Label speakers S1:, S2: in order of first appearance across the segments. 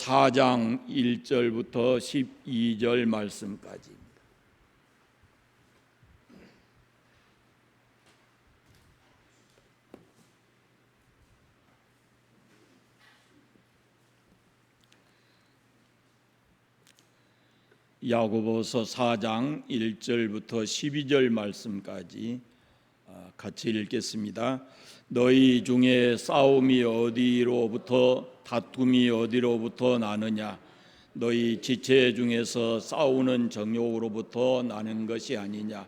S1: 4장 1절부터 12절 말씀까지입니다. 야고보서 4장 1절부터 12절 말씀까지 같이 읽겠습니다. 너희 중에 싸움이 어디로부터 다툼이 어디로부터 나느냐? 너희 지체 중에서 싸우는 정욕으로부터 나는 것이 아니냐?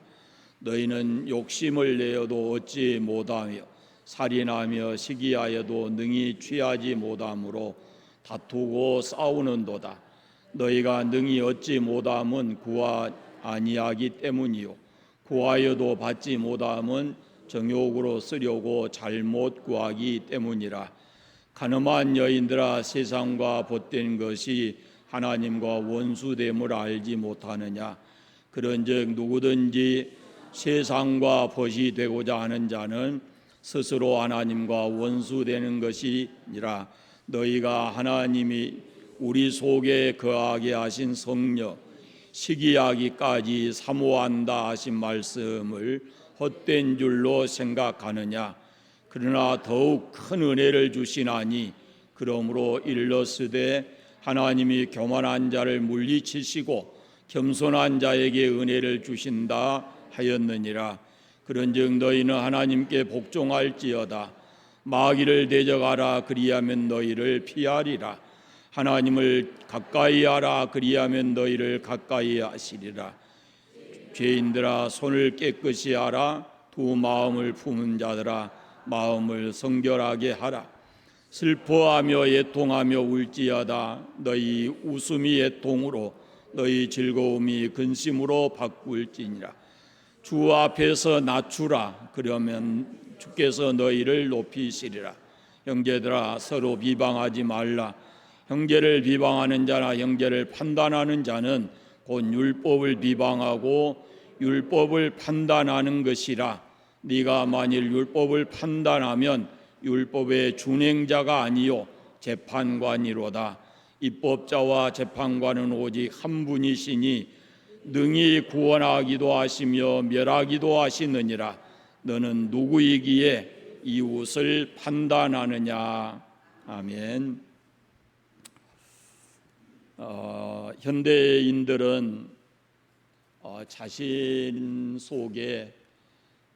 S1: 너희는 욕심을 내어도 얻지 못하며 살인하며 시기하여도 능히 취하지 못하므로 다투고 싸우는도다. 너희가 능히 얻지 못함은 구하 아니하기 때문이요 구하여도 받지 못함은 정욕으로 쓰려고 잘못 구하기 때문이라. 가늠한 여인들아, 세상과 벗된 것이 하나님과 원수됨을 알지 못하느냐? 그런즉 누구든지 세상과 벗이 되고자 하는 자는 스스로 하나님과 원수되는 것이니라. 너희가 하나님이 우리 속에 거하게 하신 성령, 시기하기까지 사모한다 하신 말씀을 헛된 줄로 생각하느냐? 그러나 더욱 큰 은혜를 주시나니 그러므로 일렀으되 하나님이 교만한 자를 물리치시고 겸손한 자에게 은혜를 주신다 하였느니라. 그런즉 너희는 하나님께 복종할지어다. 마귀를 대적하라, 그리하면 너희를 피하리라. 하나님을 가까이 하라, 그리하면 너희를 가까이 하시리라. 죄인들아, 손을 깨끗이 하라. 두 마음을 품은 자들아, 마음을 성결하게 하라. 슬퍼하며 애통하며 울지어다. 너희 웃음이 애통으로 너희 즐거움이 근심으로 바꿀지니라. 주 앞에서 낮추라. 그러면 주께서 너희를 높이시리라. 형제들아, 서로 비방하지 말라. 형제를 비방하는 자나 형제를 판단하는 자는 곧 율법을 비방하고 율법을 판단하는 것이라. 네가 만일 율법을 판단하면 율법의 준행자가 아니요 재판관이로다. 입법자와 재판관은 오직 한 분이시니 능히 구원하기도 하시며 멸하기도 하시느니라. 너는 누구이기에 이웃을 판단하느냐? 아멘. 현대인들은 자신 속에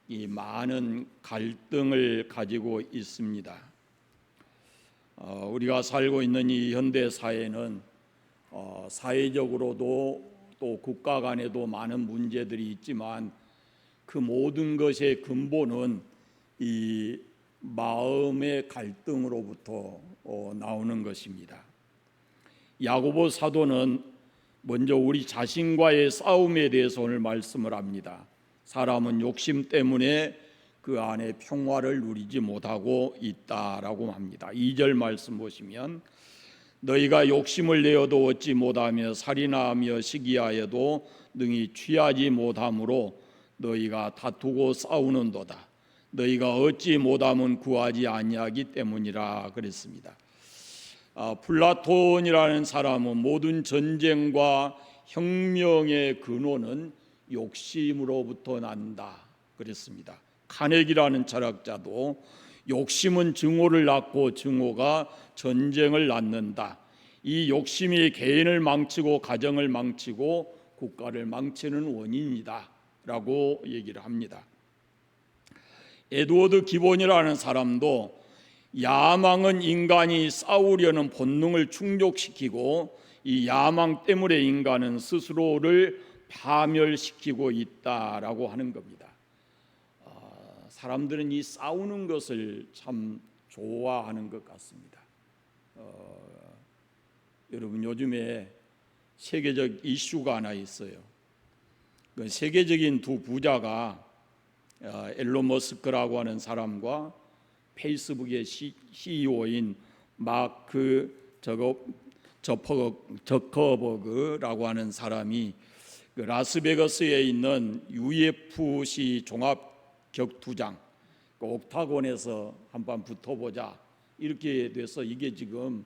S1: 이 많은 갈등을 가지고 있습니다. 우리가 살고 있는 이 현대 사회는 사회적으로도 또 국가 간에도 많은 문제들이 있지만 그 모든 것의 근본은 이 마음의 갈등으로부터 나오는 것입니다. 야고보 사도는 먼저 우리 자신과의 싸움에 대해서 오늘 말씀을 합니다. 사람은 욕심 때문에 그 안에 평화를 누리지 못하고 있다라고 합니다. 2절 말씀 보시면 너희가 욕심을 내어도 얻지 못하며 살인하며 시기하여도 능히 취하지 못하므로 너희가 다투고 싸우는도다. 너희가 얻지 못함은 구하지 아니하기 때문이라 그랬습니다. 플라톤이라는 사람은 모든 전쟁과 혁명의 근원은 욕심으로부터 난다 그랬습니다. 카네기라는 철학자도 욕심은 증오를 낳고 증오가 전쟁을 낳는다. 이 욕심이 개인을 망치고 가정을 망치고 국가를 망치는 원인이다 라고 얘기를 합니다. 에드워드 기본이라는 사람도 야망은 인간이 싸우려는 본능을 충족시키고 이 야망 때문에 인간은 스스로를 파멸시키고 있다라고 하는 겁니다. 사람들은 이 싸우는 것을 참 좋아하는 것 같습니다. 여러분, 요즘에 세계적 이슈가 하나 있어요. 그 세계적인 두 부자가 앨런 머스크라고 하는 사람과 페이스북의 CEO인 마크 저커버그라고 하는 사람이 그 라스베가스에 있는 UFC 종합 격투장 그 옥타곤에서 한번 붙어보자 이렇게 돼서 이게 지금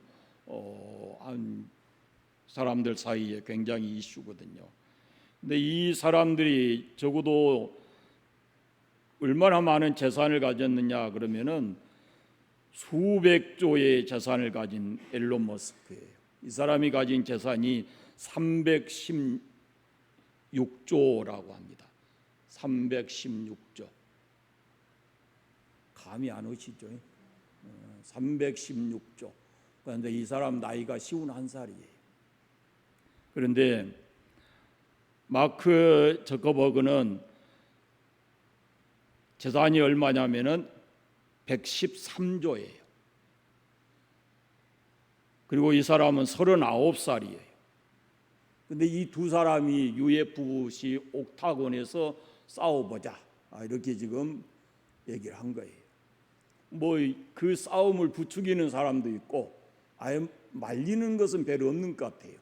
S1: 한 사람들 사이에 굉장히 이슈거든요. 근데 이 사람들이 적어도 얼마나 많은 재산을 가졌느냐 그러면은 수백조의 재산을 가진 앨런 머스크예요. 이 사람이 가진 재산이 316조라고 합니다. 316조. 감이 안 오시죠? 316조. 그런데 이 사람 나이가 51살이에요. 그런데 마크 저커버그는 재산이 얼마냐면은 113조예요. 그리고 이 사람은 39살이에요. 근데 이 두 사람이 UFC 옥타곤에서 싸워보자 이렇게 지금 얘기를 한 거예요. 뭐 그 싸움을 부추기는 사람도 있고 아예 말리는 것은 별로 없는 것 같아요.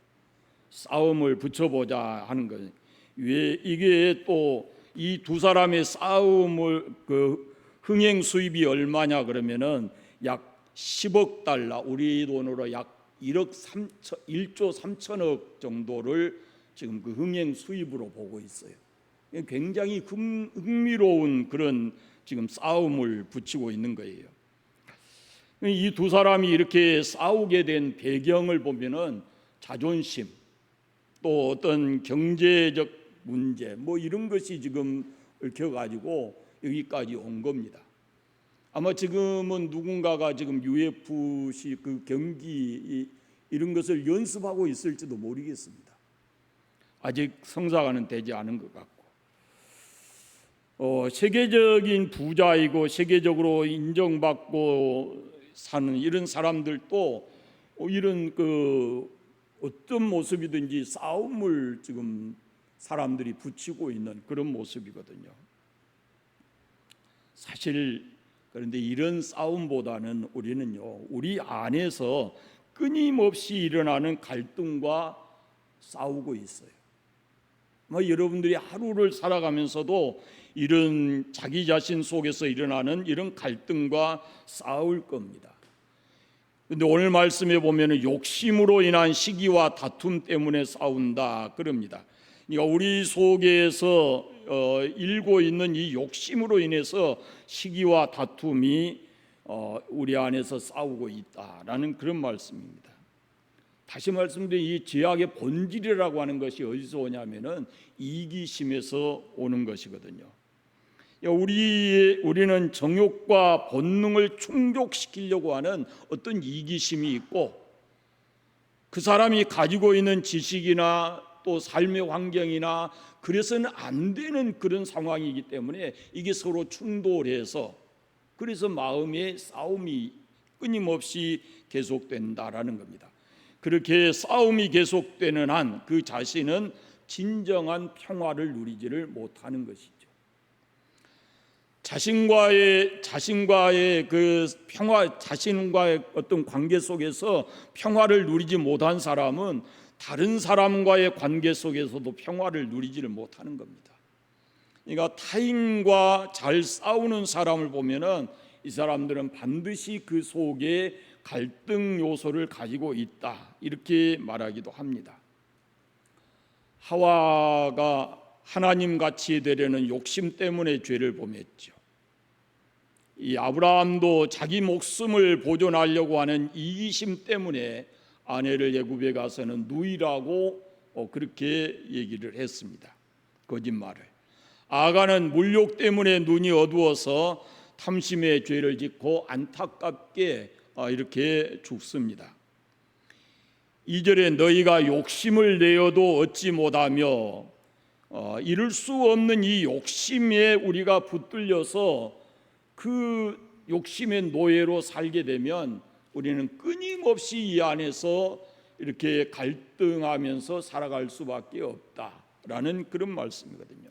S1: 싸움을 붙여보자 하는 거예요. 왜 이게 또 이 두 사람의 싸움을 그 흥행 수입이 얼마냐 그러면은 약 10억 달러, 우리 돈으로 약 1조 3천억 정도를 지금 그 흥행 수입으로 보고 있어요. 굉장히 흥미로운 그런 지금 싸움을 붙이고 있는 거예요. 이 두 사람이 이렇게 싸우게 된 배경을 보면은 자존심, 또 어떤 경제적 문제, 뭐 이런 것이 지금 얽혀가지고 여기까지 온 겁니다. 아마 지금은 누군가가 지금 UFC 그 경기 이런 것을 연습하고 있을지도 모르겠습니다. 아직 성사가는 되지 않은 것 같고, 세계적인 부자이고 세계적으로 인정받고 사는 이런 사람들도 이런 그 어떤 모습이든지 싸움을 지금 사람들이 붙이고 있는 그런 모습이거든요. 사실 그런데 이런 싸움보다는 우리는요, 우리 안에서 끊임없이 일어나는 갈등과 싸우고 있어요. 여러분들이 하루를 살아가면서도 이런 자기 자신 속에서 일어나는 이런 갈등과 싸울 겁니다. 그런데 오늘 말씀에 보면은 욕심으로 인한 시기와 다툼 때문에 싸운다 그럽니다. 그러니까 우리 속에서 일고 있는 이 욕심으로 인해서 시기와 다툼이 우리 안에서 싸우고 있다라는 그런 말씀입니다. 다시 말씀드리면 이 죄악의 본질이라고 하는 것이 어디서 오냐면은 이기심에서 오는 것이거든요. 우리는 정욕과 본능을 충족시키려고 하는 어떤 이기심이 있고, 그 사람이 가지고 있는 지식이나 또 삶의 환경이나 그래서는 안 되는 그런 상황이기 때문에 이게 서로 충돌해서 그래서 마음의 싸움이 끊임없이 계속된다라는 겁니다. 그렇게 싸움이 계속되는 한 그 자신은 진정한 평화를 누리지를 못하는 것이죠. 자신과의 그 평화, 자신과의 어떤 관계 속에서 평화를 누리지 못한 사람은 다른 사람과의 관계 속에서도 평화를 누리지를 못하는 겁니다. 그러니까 타인과 잘 싸우는 사람을 보면은 이 사람들은 반드시 그 속에 갈등 요소를 가지고 있다 이렇게 말하기도 합니다. 하와가 하나님 같이 되려는 욕심 때문에 죄를 범했죠. 이 아브라함도 자기 목숨을 보존하려고 하는 이기심 때문에 아내를 애굽에 가서는 누이라고 그렇게 얘기를 했습니다. 거짓말을. 아가는 물욕 때문에 눈이 어두워서 탐심의 죄를 짓고 안타깝게 이렇게 죽습니다. 2절에 너희가 욕심을 내어도 얻지 못하며 이룰 수 없는 이 욕심에 우리가 붙들려서 그 욕심의 노예로 살게 되면 우리는 끊임없이 이 안에서 이렇게 갈등하면서 살아갈 수밖에 없다라는 그런 말씀이거든요.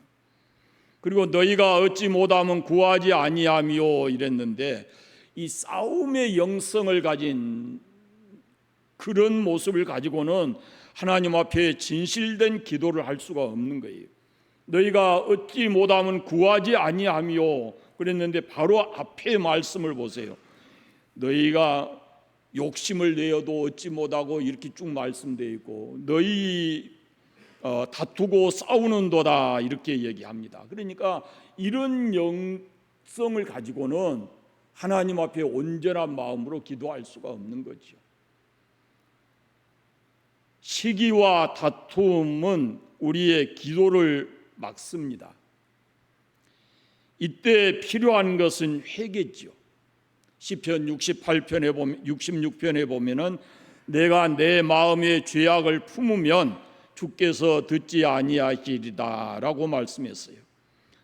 S1: 그리고 너희가 얻지 못하면 구하지 아니하며 이랬는데 이 싸움의 영성을 가진 그런 모습을 가지고는 하나님 앞에 진실된 기도를 할 수가 없는 거예요. 너희가 얻지 못하면 구하지 아니하며 그랬는데 바로 앞에 말씀을 보세요. 너희가 욕심을 내어도 얻지 못하고 이렇게 쭉 말씀되어 있고 너희 다투고 싸우는도다 이렇게 얘기합니다. 그러니까 이런 영성을 가지고는 하나님 앞에 온전한 마음으로 기도할 수가 없는 거죠. 시기와 다툼은 우리의 기도를 막습니다. 이때 필요한 것은 회개죠. 시편 66편에 보면은 내가 내 마음의 죄악을 품으면 주께서 듣지 아니하시리다라고 말씀했어요.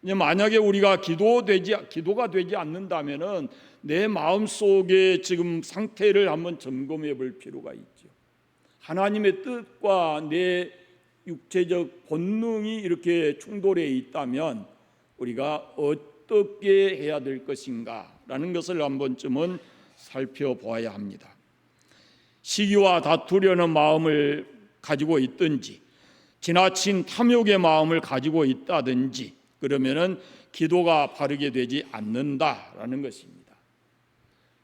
S1: 만약에 우리가 기도가 되지 않는다면은 내 마음 속에 지금 상태를 한번 점검해 볼 필요가 있죠. 하나님의 뜻과 내 육체적 본능이 이렇게 충돌해 있다면 우리가 어떻게 해야 될 것인가라는 것을 한 번쯤은 살펴보아야 합니다. 시기와 다투려는 마음을 가지고 있든지 지나친 탐욕의 마음을 가지고 있다든지 그러면은 기도가 바르게 되지 않는다라는 것입니다.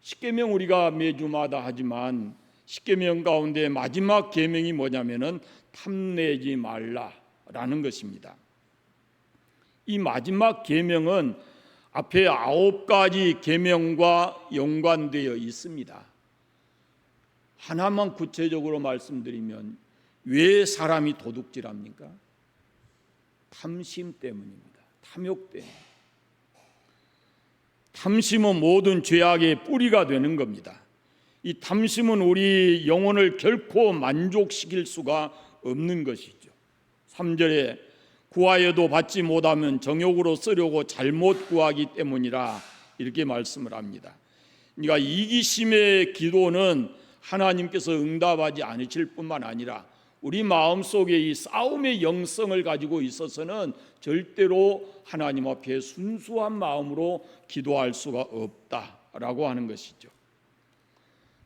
S1: 십계명 우리가 매주마다 하지만 십계명 가운데 마지막 계명이 뭐냐면은 탐내지 말라라는 것입니다. 이 마지막 계명은 앞에 9가지 계명과 연관되어 있습니다. 하나만 구체적으로 말씀드리면 왜 사람이 도둑질합니까? 탐심 때문입니다. 탐욕 때문에. 탐심은 모든 죄악의 뿌리가 되는 겁니다. 이 탐심은 우리 영혼을 결코 만족시킬 수가 없는 것이죠. 3절에 구하여도 받지 못하면 정욕으로 쓰려고 잘못 구하기 때문이라 이렇게 말씀을 합니다. 그러니까 이기심의 기도는 하나님께서 응답하지 않으실 뿐만 아니라 우리 마음속에 이 싸움의 영성을 가지고 있어서는 절대로 하나님 앞에 순수한 마음으로 기도할 수가 없다라고 하는 것이죠.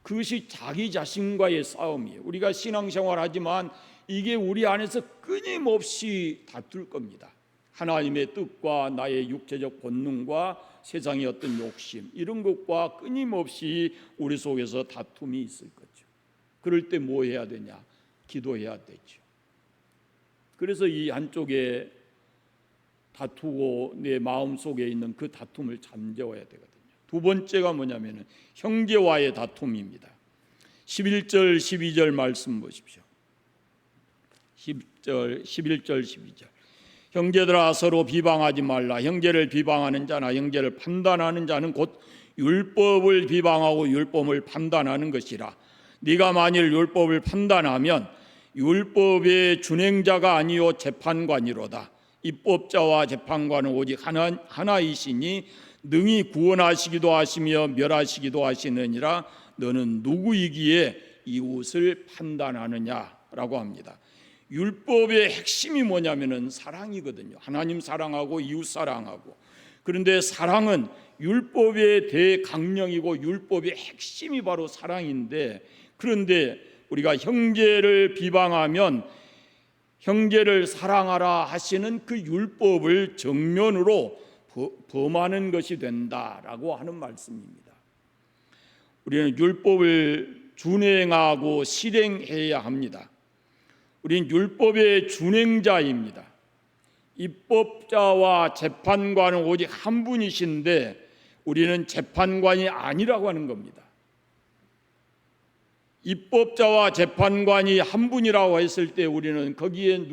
S1: 그것이 자기 자신과의 싸움이에요. 우리가 신앙생활 하지만 이게 우리 안에서 끊임없이 다툴 겁니다. 하나님의 뜻과 나의 육체적 본능과 세상의 어떤 욕심 이런 것과 끊임없이 우리 속에서 다툼이 있을 거죠. 그럴 때 뭐 해야 되냐? 기도해야 되죠. 그래서 이 한쪽에 다투고 내 마음속에 있는 그 다툼을 잠재워야 되거든요. 두 번째가 뭐냐면은 형제와의 다툼입니다. 11절 12절 말씀 보십시오. 11절 12절 형제들아 서로 비방하지 말라. 형제를 비방하는 자나 형제를 판단하는 자는 곧 율법을 비방하고 율법을 판단하는 것이라. 네가 만일 율법을 판단하면 율법의 준행자가 아니요 재판관이로다. 입법자와 재판관은 오직 하나이시니 능히 구원하시기도 하시며 멸하시기도 하시느니라. 너는 누구이기에 이웃을 판단하느냐라고 합니다. 율법의 핵심이 뭐냐면은 사랑이거든요. 하나님 사랑하고 이웃 사랑하고. 그런데 사랑은 율법의 대강령이고 율법의 핵심이 바로 사랑인데, 그런데 우리가 형제를 비방하면 형제를 사랑하라 하시는 그 율법을 정면으로 범하는 것이 된다라고 하는 말씀입니다. 우리는 율법을 준행하고 실행해야 합니다. 우리는 율법의 준행자입니다. 입법자와 재판관은 오직 한 분이신데 우리는 재판관이 아니라고 하는 겁니다. 입법자와 재판관이 한 분이라고 했을 때 우리는 거기에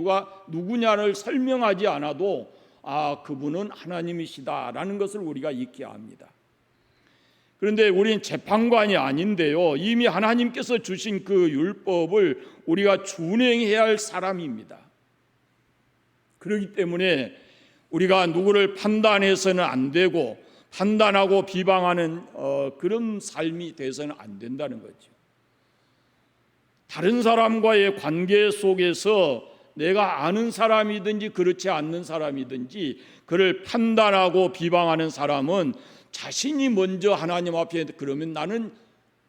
S1: 누구냐를 설명하지 않아도 그분은 하나님이시다라는 것을 우리가 익혀야 합니다. 그런데 우리는 재판관이 아닌데요, 이미 하나님께서 주신 그 율법을 우리가 준행해야 할 사람입니다. 그렇기 때문에 우리가 누구를 판단해서는 안 되고 판단하고 비방하는 그런 삶이 돼서는 안 된다는 거죠. 다른 사람과의 관계 속에서 내가 아는 사람이든지 그렇지 않는 사람이든지 그를 판단하고 비방하는 사람은 자신이 먼저 하나님 앞에 그러면 나는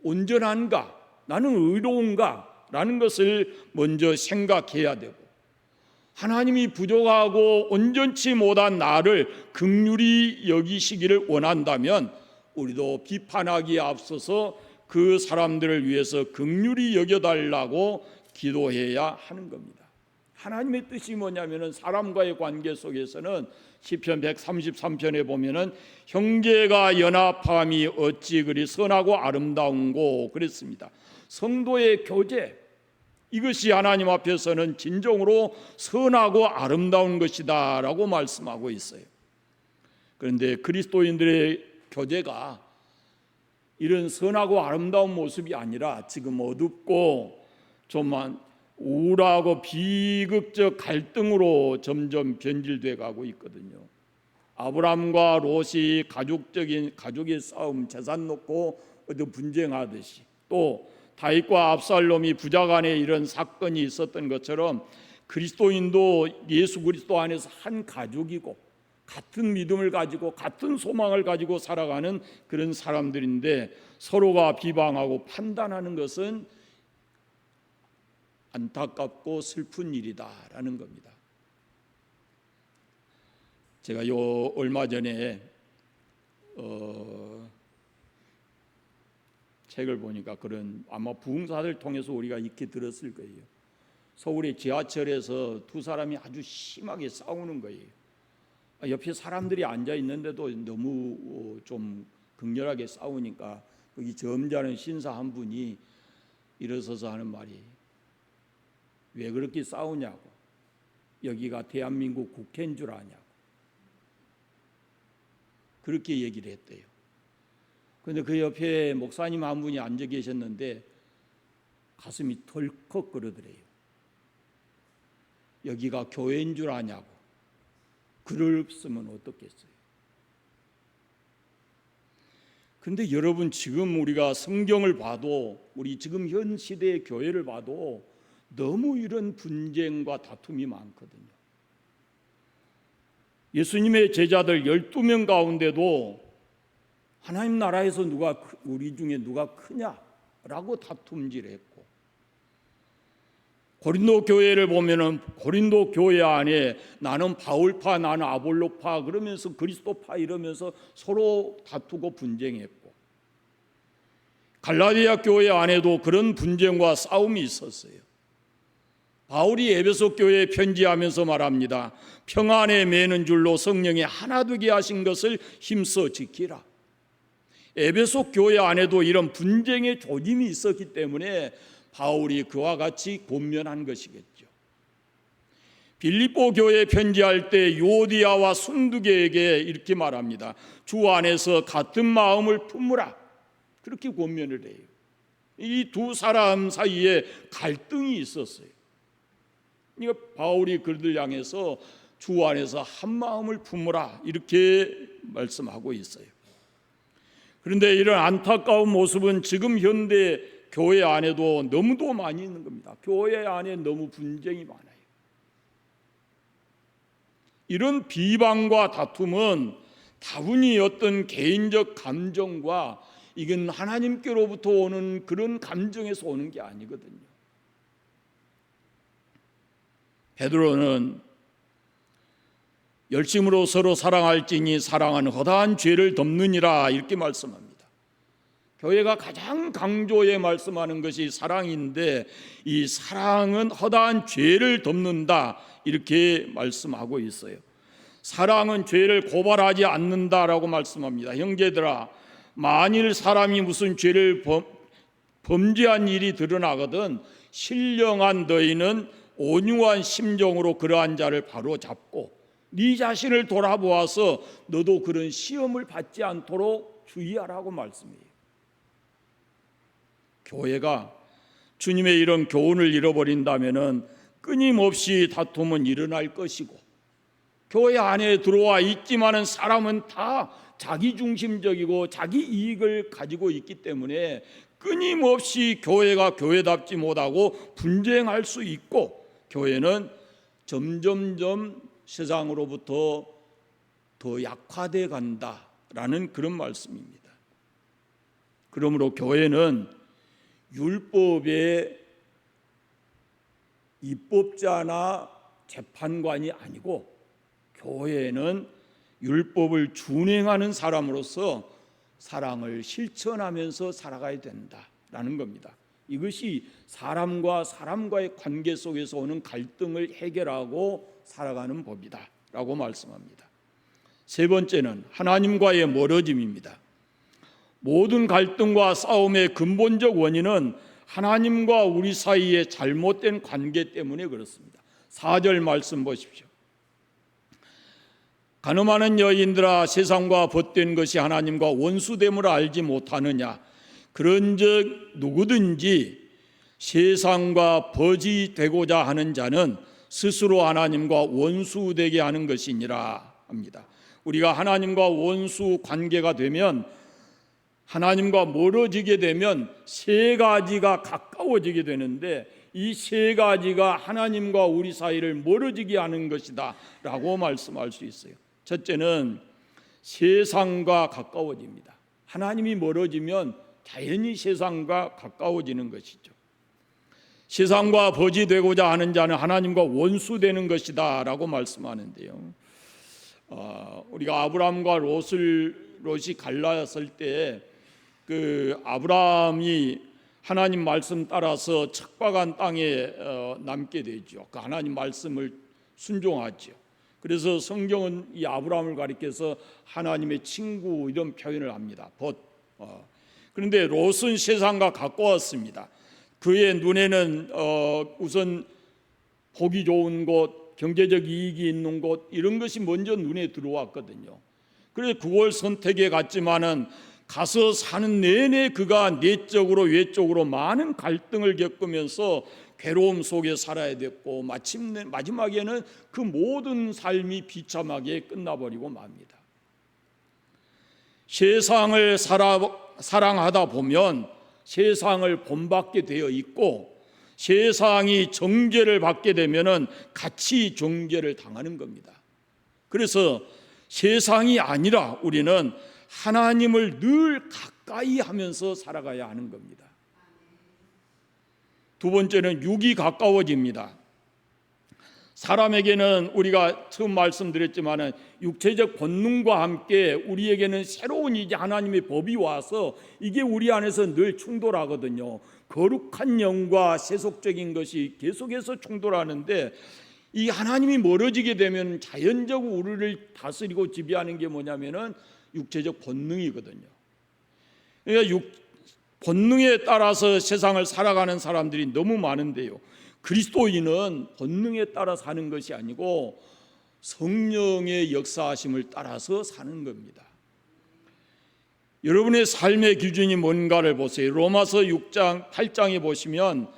S1: 온전한가? 나는 의로운가? 라는 것을 먼저 생각해야 되고, 하나님이 부족하고 온전치 못한 나를 긍휼히 여기시기를 원한다면 우리도 비판하기에 앞서서 그 사람들을 위해서 긍휼히 여겨달라고 기도해야 하는 겁니다. 하나님의 뜻이 뭐냐면은 사람과의 관계 속에서는 시편 133편에 보면은 형제가 연합함이 어찌 그리 선하고 아름다운고 그랬습니다. 성도의 교제, 이것이 하나님 앞에서는 진정으로 선하고 아름다운 것이다 라고 말씀하고 있어요. 그런데 그리스도인들의 교제가 이런 선하고 아름다운 모습이 아니라 지금 어둡고 좀 우울하고 비극적 갈등으로 점점 변질돼 가고 있거든요. 아브람과 롯이 가족의 싸움, 재산 놓고 분쟁하듯이, 또 다윗과 압살롬이 부자 간에 이런 사건이 있었던 것처럼 그리스도인도 예수 그리스도 안에서 한 가족이고 같은 믿음을 가지고 같은 소망을 가지고 살아가는 그런 사람들인데 서로가 비방하고 판단하는 것은 안타깝고 슬픈 일이다라는 겁니다. 제가 얼마 전에 책을 보니까 그런 아마 부흥사를 통해서 우리가 익히 들었을 거예요. 서울의 지하철에서 두 사람이 아주 심하게 싸우는 거예요. 옆에 사람들이 앉아 있는데도 너무 좀 극렬하게 싸우니까 거기 점잖은 신사 한 분이 일어서서 하는 말이, 왜 그렇게 싸우냐고, 여기가 대한민국 국회인 줄 아냐고 그렇게 얘기를 했대요. 그런데 그 옆에 목사님 한 분이 앉아 계셨는데 가슴이 덜컥 그러더래요. 여기가 교회인 줄 아냐고, 그랬으면 어떻겠어요. 근데 여러분, 지금 우리가 성경을 봐도, 우리 지금 현 시대의 교회를 봐도 너무 이런 분쟁과 다툼이 많거든요. 예수님의 제자들 12명 가운데도 하나님 나라에서 우리 중에 누가 크냐라고 다툼질했고, 고린도 교회를 보면은 고린도 교회 안에 나는 바울파, 나는 아볼로파 그러면서 그리스도파 이러면서 서로 다투고 분쟁했고, 갈라디아 교회 안에도 그런 분쟁과 싸움이 있었어요. 바울이 에베소 교회에 편지하면서 말합니다. 평안에 매는 줄로 성령이 하나 되게 하신 것을 힘써 지키라. 에베소 교회 안에도 이런 분쟁의 조짐이 있었기 때문에 바울이 그와 같이 권면한 것이겠죠. 빌립보 교회에 편지할 때 요디아와 순두계에게 이렇게 말합니다. 주 안에서 같은 마음을 품으라. 그렇게 권면을 해요. 이 두 사람 사이에 갈등이 있었어요. 그러니까 바울이 그들을 향해서 주 안에서 한 마음을 품으라 이렇게 말씀하고 있어요. 그런데 이런 안타까운 모습은 지금 현대 교회 안에도 너무도 많이 있는 겁니다. 교회 안에 너무 분쟁이 많아요. 이런 비방과 다툼은 다분히 어떤 개인적 감정과, 이건 하나님께로부터 오는 그런 감정에서 오는 게 아니거든요. 베드로는 열심으로 서로 사랑할지니 사랑은 허다한 죄를 덮느니라 이렇게 말씀합니다. 교회가 가장 강조해 말씀하는 것이 사랑인데, 이 사랑은 허다한 죄를 덮는다 이렇게 말씀하고 있어요. 사랑은 죄를 고발하지 않는다라고 말씀합니다. 형제들아, 만일 사람이 무슨 죄를 범죄한 일이 드러나거든 신령한 너희는 온유한 심정으로 그러한 자를 바로 잡고 네 자신을 돌아보아서 너도 그런 시험을 받지 않도록 주의하라고 말씀해요. 교회가 주님의 이런 교훈을 잃어버린다면은 끊임없이 다툼은 일어날 것이고, 교회 안에 들어와 있지만은 사람은 다 자기중심적이고 자기 이익을 가지고 있기 때문에 끊임없이 교회가 교회답지 못하고 분쟁할 수 있고, 교회는 점점점 세상으로부터 더 약화돼 간다라는 그런 말씀입니다. 그러므로 교회는 율법의 입법자나 재판관이 아니고, 교회는 율법을 준행하는 사람으로서 사랑을 실천하면서 살아가야 된다. 된다라는 겁니다. 이것이 사람과 사람과의 관계 속에서 오는 갈등을 해결하고 살아가는 법이다라고 말씀합니다. 세 번째는 하나님과의 멀어짐입니다. 모든 갈등과 싸움의 근본적 원인은 하나님과 우리 사이의 잘못된 관계 때문에 그렇습니다. 4절 말씀 보십시오. 간음하는 여인들아, 세상과 벗된 것이 하나님과 원수됨을 알지 못하느냐? 그런즉 누구든지 세상과 벗이 되고자 하는 자는 스스로 하나님과 원수되게 하는 것이니라 합니다. 우리가 하나님과 원수 관계가 되면, 하나님과 멀어지게 되면 세 가지가 가까워지게 되는데, 이 세 가지가 하나님과 우리 사이를 멀어지게 하는 것이다 라고 말씀할 수 있어요. 첫째는 세상과 가까워집니다. 하나님이 멀어지면 자연히 세상과 가까워지는 것이죠. 세상과 벗이 되고자 하는 자는 하나님과 원수되는 것이다 라고 말씀하는데요, 우리가 아브라함과 롯이 갈라졌을 때 그 아브라함이 하나님 말씀 따라서 척박한 땅에 남게 되죠. 그 하나님 말씀을 순종하죠. 그래서 성경은 이 아브라함을 가리켜서 하나님의 친구 이런 표현을 합니다. 그런데 롯은 세상과 가까웠습니다. 그의 눈에는 우선 보기 좋은 곳, 경제적 이익이 있는 곳, 이런 것이 먼저 눈에 들어왔거든요. 그래서 그걸 선택해 갔지만은 가서 사는 내내 그가 내적으로 외적으로 많은 갈등을 겪으면서 괴로움 속에 살아야 됐고, 마지막에는 그 모든 삶이 비참하게 끝나버리고 맙니다. 세상을 사랑하다 보면 세상을 본받게 되어 있고, 세상이 정죄를 받게 되면은 같이 정죄를 당하는 겁니다. 그래서 세상이 아니라 우리는 하나님을 늘 가까이 하면서 살아가야 하는 겁니다. 두 번째는 육이 가까워집니다. 사람에게는 우리가 처음 말씀드렸지만 육체적 본능과 함께 우리에게는 새로운 이제 하나님의 법이 와서 이게 우리 안에서 늘 충돌하거든요. 거룩한 영과 세속적인 것이 계속해서 충돌하는데, 이 하나님이 멀어지게 되면 자연적으로 우리를 다스리고 지배하는 게 뭐냐면은 육체적 본능이거든요. 그러니까 본능에 따라서 세상을 살아가는 사람들이 너무 많은데요, 그리스도인은 본능에 따라 사는 것이 아니고 성령의 역사하심을 따라서 사는 겁니다. 여러분의 삶의 기준이 뭔가를 보세요. 로마서 6장 8장에 보시면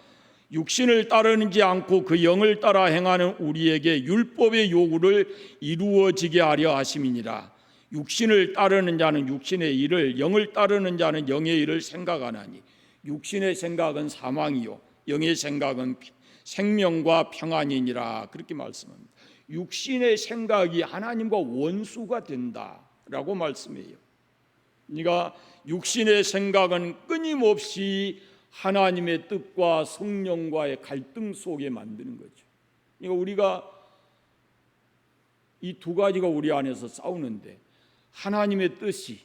S1: 육신을 따르지 않고 그 영을 따라 행하는 우리에게 율법의 요구를 이루어지게 하려 하심이니라. 육신을 따르는 자는 육신의 일을, 영을 따르는 자는 영의 일을 생각하나니 육신의 생각은 사망이요 영의 생각은 생명과 평안이니라. 그렇게 말씀합니다. 육신의 생각이 하나님과 원수가 된다라고 말씀해요. 그러니까 육신의 생각은 끊임없이 하나님의 뜻과 성령과의 갈등 속에 만드는 거죠. 그러니까 우리가 이 두 가지가 우리 안에서 싸우는데, 하나님의 뜻이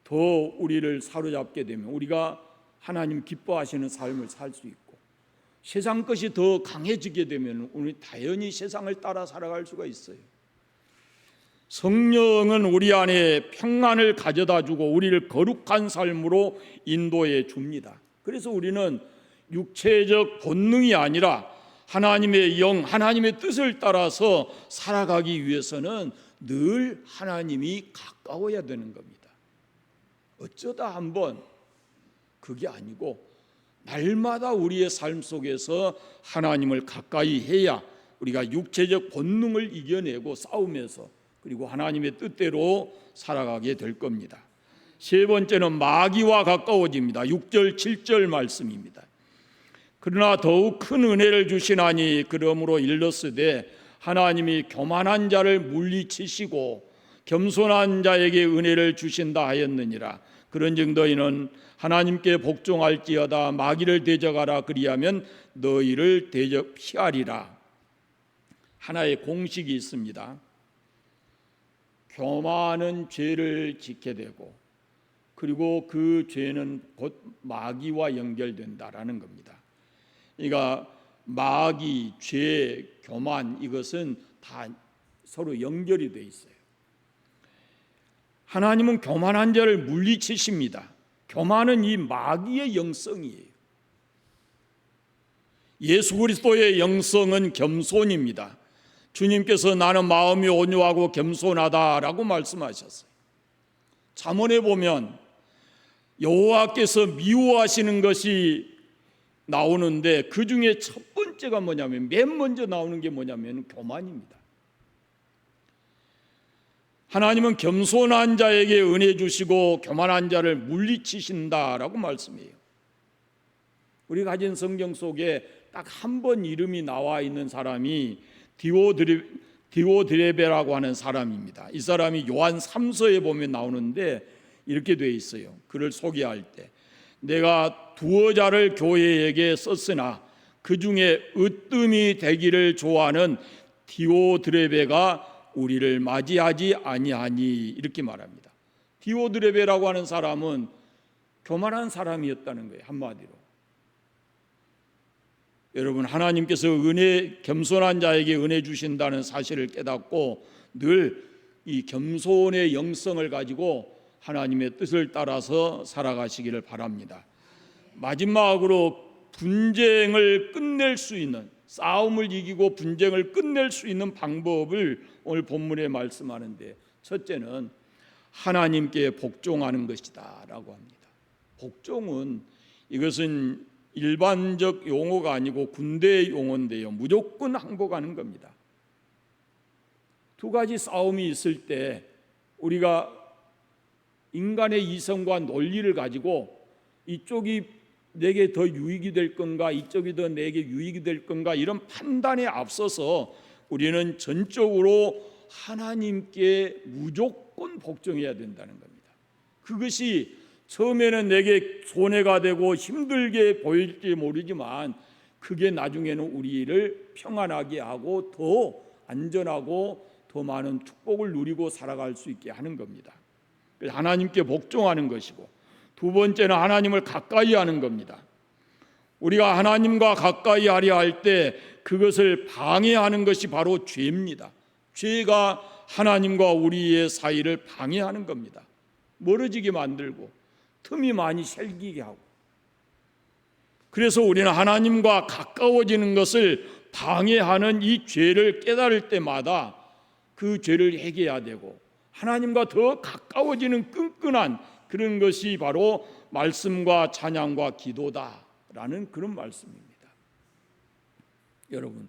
S1: 더 우리를 사로잡게 되면 우리가 하나님 기뻐하시는 삶을 살 수 있고, 세상 것이 더 강해지게 되면 우리 당연히 세상을 따라 살아갈 수가 있어요. 성령은 우리 안에 평안을 가져다 주고 우리를 거룩한 삶으로 인도해 줍니다. 그래서 우리는 육체적 본능이 아니라 하나님의 영, 하나님의 뜻을 따라서 살아가기 위해서는 늘 하나님이 가까워야 되는 겁니다. 어쩌다 한번 그게 아니고 날마다 우리의 삶 속에서 하나님을 가까이 해야 우리가 육체적 본능을 이겨내고 싸우면서 그리고 하나님의 뜻대로 살아가게 될 겁니다. 세 번째는 마귀와 가까워집니다. 6절 7절 말씀입니다. 그러나 더욱 큰 은혜를 주시나니 그러므로 일렀으되 하나님이 교만한 자를 물리치시고 겸손한 자에게 은혜를 주신다 하였느니라. 그런즉 너희는 하나님께 복종할지어다. 마귀를 대적하라. 그리하면 너희를 피하리라. 하나의 공식이 있습니다. 교만은 죄를 짓게 되고 그리고 그 죄는 곧 마귀와 연결된다라는 겁니다. 그러니까 마귀, 죄, 교만 이것은 다 서로 연결이 돼 있어요. 하나님은 교만한 자를 물리치십니다. 교만은 이 마귀의 영성이에요. 예수 그리스도의 영성은 겸손입니다. 주님께서 나는 마음이 온유하고 겸손하다라고 말씀하셨어요. 잠언에 보면 여호와께서 미워하시는 것이 나오는데 그 중에 첫 번째가 뭐냐면, 맨 먼저 나오는 게 뭐냐면 교만입니다. 하나님은 겸손한 자에게 은혜 주시고 교만한 자를 물리치신다라고 말씀해요. 우리 가진 성경 속에 딱 한 번 이름이 나와 있는 사람이 디오드레베라고 하는 사람입니다. 이 사람이 요한 3서에 보면 나오는데 이렇게 돼 있어요. 그를 소개할 때 내가 두어 자를 교회에게 썼으나 그 중에 으뜸이 되기를 좋아하는 디오드레베가 우리를 맞이하지 아니하니, 이렇게 말합니다. 디오드레베라고 하는 사람은 교만한 사람이었다는 거예요. 한마디로 여러분, 하나님께서 겸손한 자에게 은혜 주신다는 사실을 깨닫고 늘 이 겸손의 영성을 가지고 하나님의 뜻을 따라서 살아가시기를 바랍니다. 마지막으로 분쟁을 끝낼 수 있는, 싸움을 이기고 분쟁을 끝낼 수 있는 방법을 오늘 본문에 말씀하는데, 첫째는 하나님께 복종하는 것이다 라고 합니다. 복종은, 이것은 일반적 용어가 아니고 군대 용어인데요, 무조건 항복하는 겁니다. 두 가지 싸움이 있을 때 우리가 인간의 이성과 논리를 가지고 이쪽이 내게 더 유익이 될 건가, 이쪽이 더 내게 유익이 될 건가, 이런 판단에 앞서서 우리는 전적으로 하나님께 무조건 복종해야 된다는 겁니다. 그것이 처음에는 내게 손해가 되고 힘들게 보일지 모르지만 그게 나중에는 우리를 평안하게 하고 더 안전하고 더 많은 축복을 누리고 살아갈 수 있게 하는 겁니다. 그래서 하나님께 복종하는 것이고, 두 번째는 하나님을 가까이 하는 겁니다. 우리가 하나님과 가까이 하려 할 때 그것을 방해하는 것이 바로 죄입니다. 죄가 하나님과 우리의 사이를 방해하는 겁니다. 멀어지게 만들고 틈이 많이 생기게 하고, 그래서 우리는 하나님과 가까워지는 것을 방해하는 이 죄를 깨달을 때마다 그 죄를 회개해야 되고, 하나님과 더 가까워지는 끈끈한 그런 것이 바로 말씀과 찬양과 기도다라는 그런 말씀입니다. 여러분,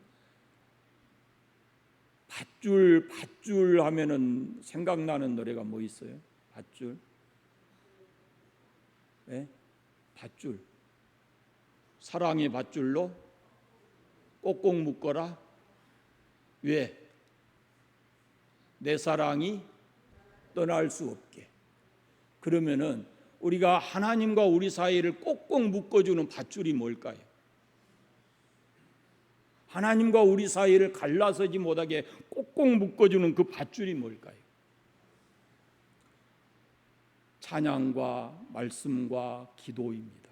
S1: 밧줄 하면은 생각나는 노래가 뭐 있어요? 밧줄? 네? 밧줄. 사랑의 밧줄로 꼭꼭 묶어라. 왜? 내 사랑이 떠날 수 없게. 그러면은 우리가 하나님과 우리 사이를 꼭꼭 묶어주는 밧줄이 뭘까요? 하나님과 우리 사이를 갈라서지 못하게 꼭꼭 묶어주는 그 밧줄이 뭘까요? 찬양과 말씀과 기도입니다.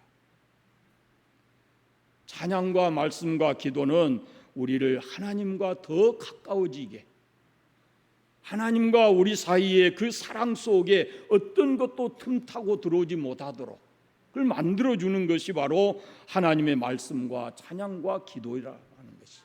S1: 찬양과 말씀과 기도는 우리를 하나님과 더 가까워지게, 하나님과 우리 사이의 그 사랑 속에 어떤 것도 틈타고 들어오지 못하도록 그걸 만들어주는 것이 바로 하나님의 말씀과 찬양과 기도라는 것이죠.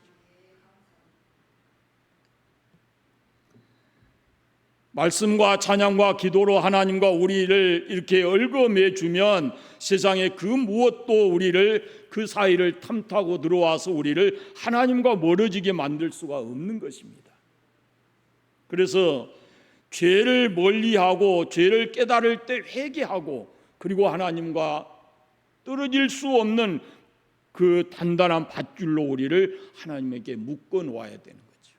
S1: 말씀과 찬양과 기도로 하나님과 우리를 이렇게 얽어매주면 세상의 그 무엇도 우리를, 그 사이를 탐타고 들어와서 우리를 하나님과 멀어지게 만들 수가 없는 것입니다. 그래서 죄를 멀리하고 죄를 깨달을 때 회개하고, 그리고 하나님과 떨어질 수 없는 그 단단한 밧줄로 우리를 하나님에게 묶어 놓아야 되는 거죠.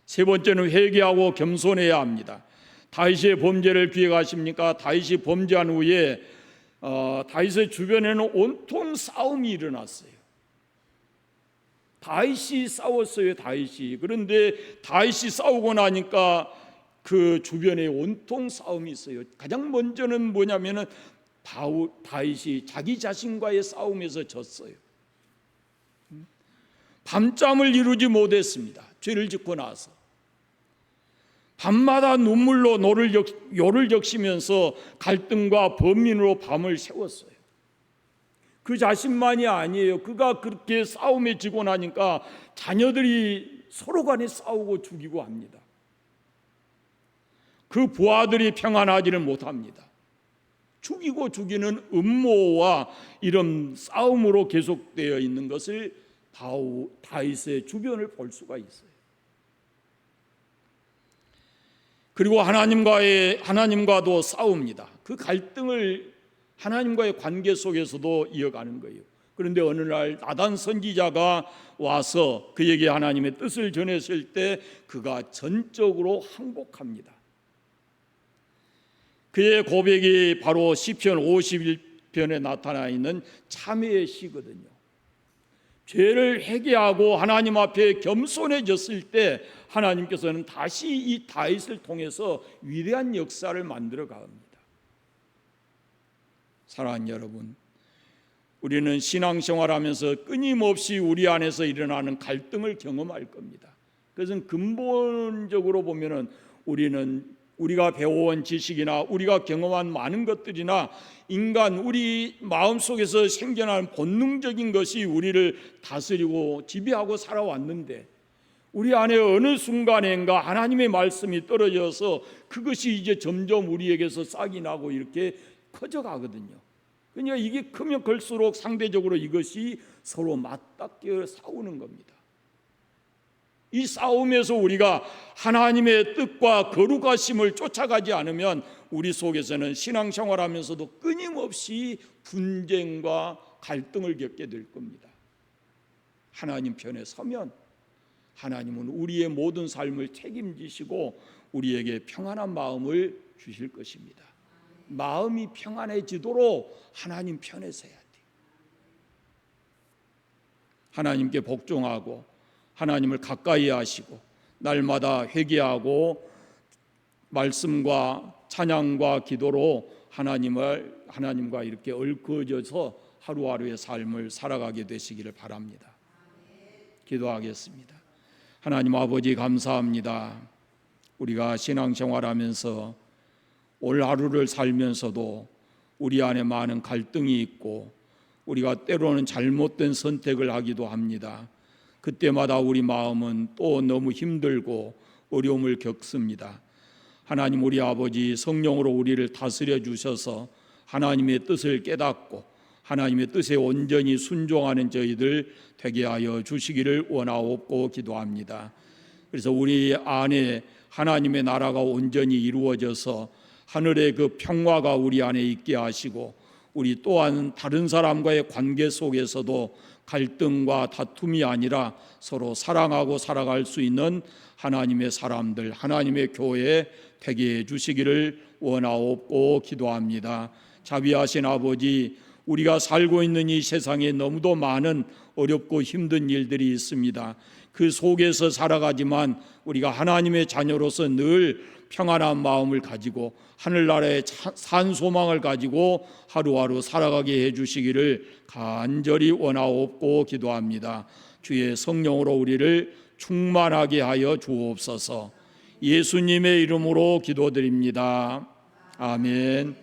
S1: 세 번째는 회개하고 겸손해야 합니다. 다윗의 범죄를 기억하십니까? 다윗이 범죄한 후에 다윗의 주변에는 온통 싸움이 일어났어요. 다윗이 싸웠어요. 다윗이. 그런데 다윗이 싸우고 나니까 그 주변에 온통 싸움이 있어요. 가장 먼저는 뭐냐면은 다윗이 자기 자신과의 싸움에서 졌어요. 밤잠을 이루지 못했습니다. 죄를 짓고 나서 밤마다 눈물로 요를 적시면서 갈등과 범민으로 밤을 새웠어요. 그 자신만이 아니에요. 그가 그렇게 싸움에 지고 나니까 자녀들이 서로 간에 싸우고 죽이고 합니다. 그 부하들이 평안하지를 못합니다. 죽이고 죽이는 음모와 이런 싸움으로 계속되어 있는 것을 다윗의 주변을 볼 수가 있어요. 그리고 하나님과도 싸웁니다. 그 갈등을 하나님과의 관계 속에서도 이어가는 거예요. 그런데 어느 날 나단 선지자가 와서 그에게 하나님의 뜻을 전했을 때 그가 전적으로 항복합니다. 그의 고백이 바로 시편 51편에 나타나 있는 참회의 시거든요. 죄를 회개하고 하나님 앞에 겸손해졌을 때 하나님께서는 다시 이 다윗을 통해서 위대한 역사를 만들어 갑니다. 사랑하는 여러분, 우리는 신앙생활하면서 끊임없이 우리 안에서 일어나는 갈등을 경험할 겁니다. 그것은 근본적으로 보면은 우리가 배워온 지식이나 우리가 경험한 많은 것들이나 우리 마음속에서 생겨나는 본능적인 것이 우리를 다스리고 지배하고 살아왔는데 우리 안에 어느 순간인가 하나님의 말씀이 떨어져서 그것이 이제 점점 우리에게서 싹이 나고 이렇게 커져가거든요. 그러니까 이게 크면 클수록 상대적으로 이것이 서로 맞닿게 싸우는 겁니다. 이 싸움에서 우리가 하나님의 뜻과 거룩하심을 쫓아가지 않으면 우리 속에서는 신앙생활하면서도 끊임없이 분쟁과 갈등을 겪게 될 겁니다. 하나님 편에 서면 하나님은 우리의 모든 삶을 책임지시고 우리에게 평안한 마음을 주실 것입니다. 마음이 평안해지도록 하나님 편에 서야 돼요. 하나님께 복종하고 하나님을 가까이 하시고 날마다 회개하고 말씀과 찬양과 기도로 하나님과 이렇게 얽혀져서 하루하루의 삶을 살아가게 되시기를 바랍니다. 기도하겠습니다. 하나님 아버지 감사합니다. 우리가 신앙생활하면서 올 하루를 살면서도 우리 안에 많은 갈등이 있고 우리가 때로는 잘못된 선택을 하기도 합니다. 그때마다 우리 마음은 또 너무 힘들고 어려움을 겪습니다. 하나님 우리 아버지 성령으로 우리를 다스려 주셔서 하나님의 뜻을 깨닫고 하나님의 뜻에 온전히 순종하는 저희들 되게 하여 주시기를 원하옵고 기도합니다. 그래서 우리 안에 하나님의 나라가 온전히 이루어져서 하늘의 그 평화가 우리 안에 있게 하시고 우리 또한 다른 사람과의 관계 속에서도 갈등과 다툼이 아니라 서로 사랑하고 살아갈 수 있는 하나님의 사람들, 하나님의 교회 되게 해 주시기를 원하옵고 기도합니다. 자비하신 아버지, 우리가 살고 있는 이 세상에 너무도 많은 어렵고 힘든 일들이 있습니다. 그 속에서 살아가지만 우리가 하나님의 자녀로서 늘 평안한 마음을 가지고 하늘나라의 산 소망을 가지고 하루하루 살아가게 해주시기를 간절히 원하옵고 기도합니다. 주의 성령으로 우리를 충만하게 하여 주옵소서. 예수님의 이름으로 기도드립니다. 아멘.